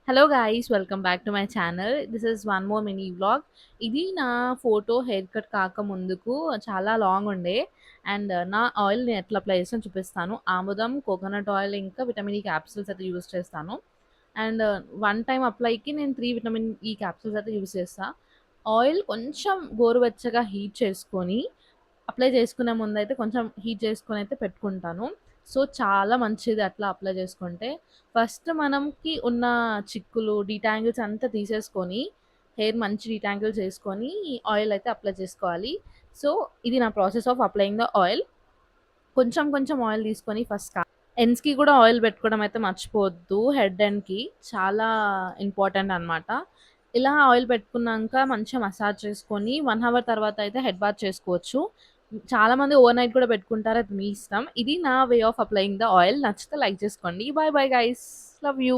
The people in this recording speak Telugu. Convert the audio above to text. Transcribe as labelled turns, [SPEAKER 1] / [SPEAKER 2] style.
[SPEAKER 1] Hello guys, welcome back to my channel. This is one more mini vlog. ఇది నా ఫోటో హెయిర్ కట్ కాకముందుకు చాలా లాంగ్ ఉండే. అండ్ నా ఆయిల్ నేను ఎట్లా అప్లై చేస్తానో చూపిస్తాను. ఆముదం, కోకోనట్ ఆయిల్ ఇంకా విటమిన్ ఈ క్యాప్సూల్స్ అయితే యూస్ చేస్తాను. అండ్ వన్ టైమ్ అప్లైకి నేను 3 విటమిన్ ఈ క్యాప్సూల్స్ అయితే యూస్ చేస్తా. ఆయిల్ కొంచెం గోరువెచ్చగా హీట్ చేసుకొని అప్లై చేసుకునే ముందైతే కొంచెం హీట్ చేసుకొని అయితే పెట్టుకుంటాను. సో, చాలా మంచిది అట్లా అప్లై చేసుకుంటే. ఫస్ట్ మనకి ఉన్న చిక్కులు, డీటాంగిల్స్ అంతా తీసేసుకొని, హెయిర్ మంచి డీటాంగిల్ చేసుకొని, ఆయిల్ అయితే అప్లై చేసుకోవాలి. సో, ఇది నా process of applying the oil. కొంచెం కొంచెం ఆయిల్ తీసుకొని ఫస్ట్ ఎండ్స్‌కి కూడా ఆయిల్ పెట్టుకోవడం అయితే మర్చిపోవద్దు. హెడ్ ఎండ్‌కి చాలా ఇంపార్టెంట్ అనమాట. ఇలా ఆయిల్ పెట్టుకున్నాక మంచిగా మసాజ్ చేసుకొని 1 అవర్ తర్వాత అయితే హెడ్ బాత్ చేసుకోవచ్చు. చాలామంది ఓవర్ నైట్ కూడా పెట్టుకుంటారు. అది మీ ఇష్టం. ఇది నా way of applying the oil. నచ్చితే లైక్ చేసుకోండి. By bye guys. Love you.